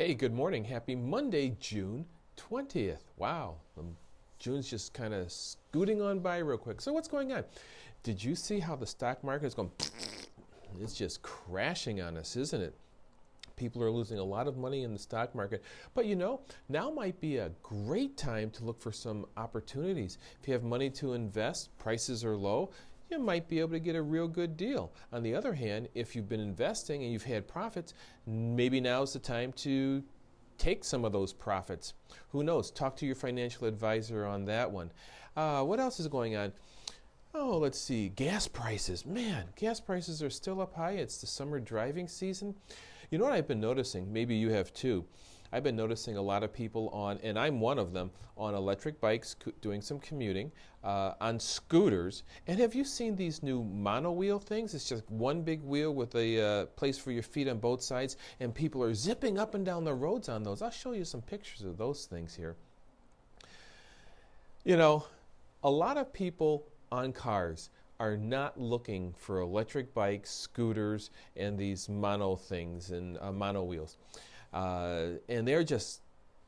Hey, good morning. Happy Monday, June 20th. Wow, June's just kind of scooting on by real quick. So what's going on? Did you see how the stock market is going? It's just crashing on us, isn't it? People are losing a lot of money in the stock market. But you know, now might be a great time to look for some opportunities. If you have money to invest, prices are low, you might be able to get a real good deal. On the other hand, if you've been investing and you've had profits, maybe now's the time to take some of those profits. Who knows? Talk to your financial advisor on that one. What else is going on? Oh, let's see. Gas prices. Man, gas prices are still up high. It's the summer driving season. You know what I've been noticing? Maybe you have too. I've been noticing a lot of people on, and I'm one of them, on electric bikes doing some commuting, on scooters. And have you seen these new mono wheel things? It's just one big wheel with a place for your feet on both sides, and people are zipping up and down the roads on those. I'll show you some pictures of those things here. You know, a lot of people on cars are not looking for electric bikes, scooters, and these mono things and mono wheels. And they're just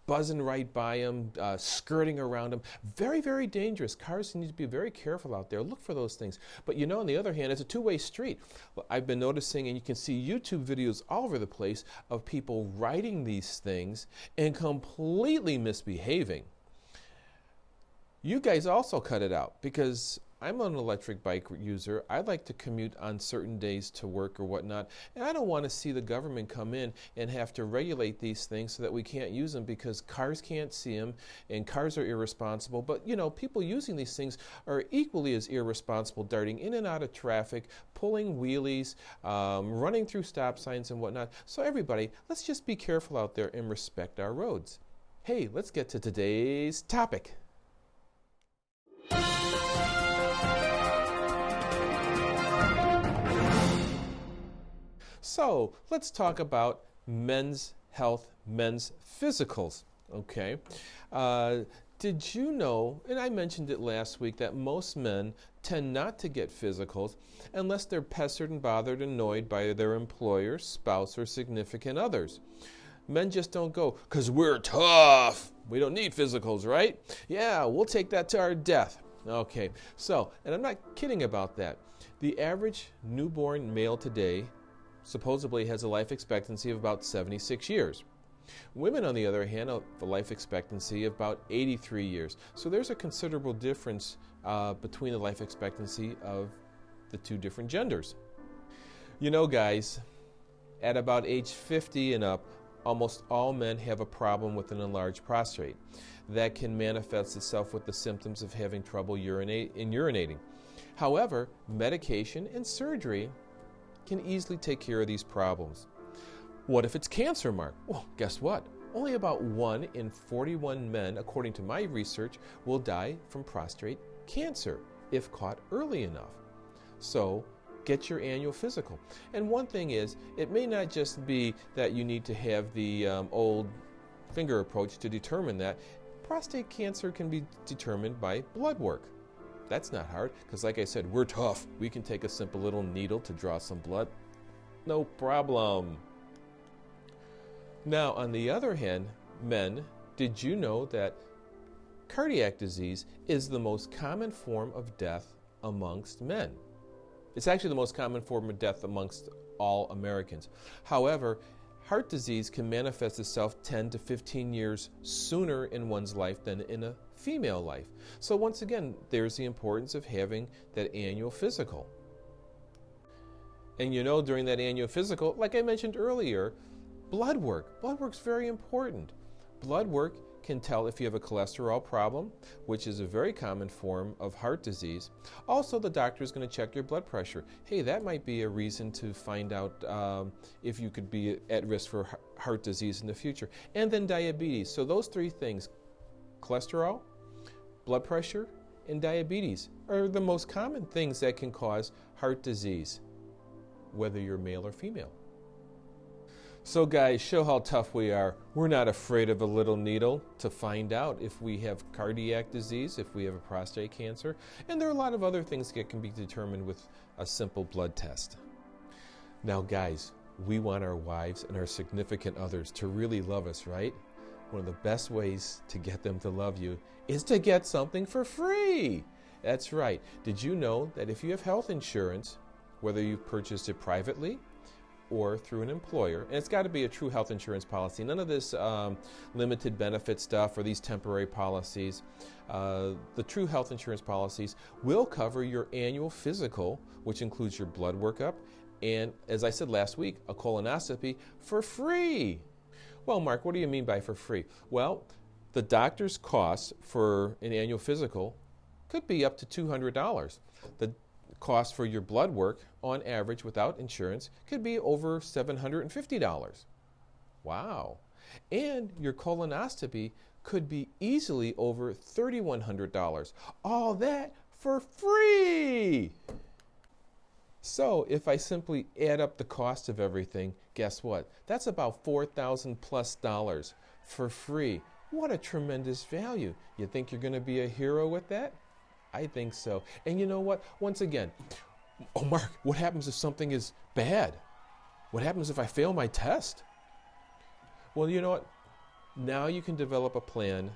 buzzing right by them, skirting around them. Very, very dangerous. Cars need to be very careful out there. Look for those things. But you know, on the other hand, it's a two-way street. I've been noticing, and you can see YouTube videos all over the place of people riding these things and completely misbehaving. You guys also cut it out, because I'm an electric bike user. I like to commute on certain days to work or whatnot, and I don't want to see the government come in and have to regulate these things so that we can't use them, because cars can't see them and cars are irresponsible. But you know, people using these things are equally as irresponsible, darting in and out of traffic, pulling wheelies, running through stop signs and whatnot. So everybody, let's just be careful out there and respect our roads. Hey, let's get to today's topic. So let's talk about men's health, men's physicals. Okay. Did you know, and I mentioned it last week, that most men tend not to get physicals unless they're pestered and bothered and annoyed by their employer, spouse, or significant others. Men just don't go, because we're tough. We don't need physicals, right? Yeah, we'll take that to our death. Okay, so, and I'm not kidding about that. The average newborn male today supposedly has a life expectancy of about 76 years. Women, on the other hand, have a life expectancy of about 83 years. So there's a considerable difference between the life expectancy of the two different genders. You know, guys, at about age 50 and up, almost all men have a problem with an enlarged prostate. That can manifest itself with the symptoms of having trouble urinating. However, medication and surgery can easily take care of these problems. What if it's cancer, Mark? Well, guess what? Only about 1 in 41 men, according to my research, will die from prostate cancer if caught early enough. So, get your annual physical. And one thing is, it may not just be that you need to have the old finger approach to determine that. Prostate cancer can be determined by blood work. That's not hard, because like I said, we're tough. We can take a simple little needle to draw some blood. No problem. Now, on the other hand, men, did you know that cardiac disease is the most common form of death amongst men? It's actually the most common form of death amongst all Americans. However, heart disease can manifest itself 10 to 15 years sooner in one's life than in a female life. So once again, there's the importance of having that annual physical. And you know, during that annual physical, like I mentioned earlier, blood work. Blood work's very important. Blood work can tell if you have a cholesterol problem, which is a very common form of heart disease. Also, the doctor is going to check your blood pressure. Hey, that might be a reason to find out if you could be at risk for heart disease in the future. And then diabetes. So those three things, cholesterol, blood pressure, and diabetes, are the most common things that can cause heart disease, whether you're male or female. So guys, show how tough we are. We're not afraid of a little needle to find out if we have cardiac disease, if we have a prostate cancer, and there are a lot of other things that can be determined with a simple blood test. Now guys, We want our wives and our significant others to really love us, right? One of the best ways to get them to love you is to get something for free. That's right. Did you know that if you have health insurance, whether you've purchased it privately or through an employer, and it's got to be a true health insurance policy, none of this limited benefit stuff or these temporary policies. The true health insurance policies will cover your annual physical, which includes your blood workup, and as I said last week, a colonoscopy for free. Well, Mark, what do you mean by for free? Well, the doctor's costs for an annual physical could be up to $200. The cost for your blood work, on average, without insurance, could be over $750. Wow. And your colonoscopy could be easily over $3,100. All that for free. So if I simply add up the cost of everything, guess what? That's about $4,000 plus for free. What a tremendous value. You think you're going to be a hero with that? I think so. And you know what? Once again, oh, Mark, what happens if something is bad? What happens if I fail my test? Well, you know what? Now you can develop a plan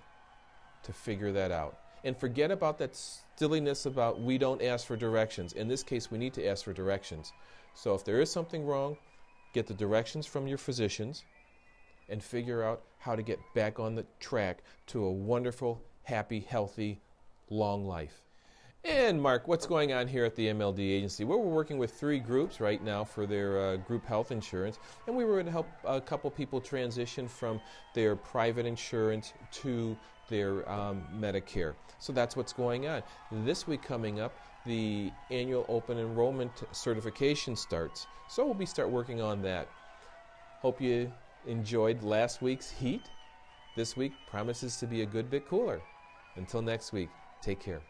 to figure that out. And forget about that silliness about we don't ask for directions. In this case, we need to ask for directions. So if there is something wrong, get the directions from your physicians and figure out how to get back on the track to a wonderful, happy, healthy, long life. And Mark, what's going on here at the MLD Agency? Well, we're working with 3 groups right now for their group health insurance, and we were going to help a couple people transition from their private insurance to their Medicare. So that's what's going on. This week coming up, the annual open enrollment certification starts. So we'll start working on that. Hope you enjoyed last week's heat. This week promises to be a good bit cooler. Until next week, take care.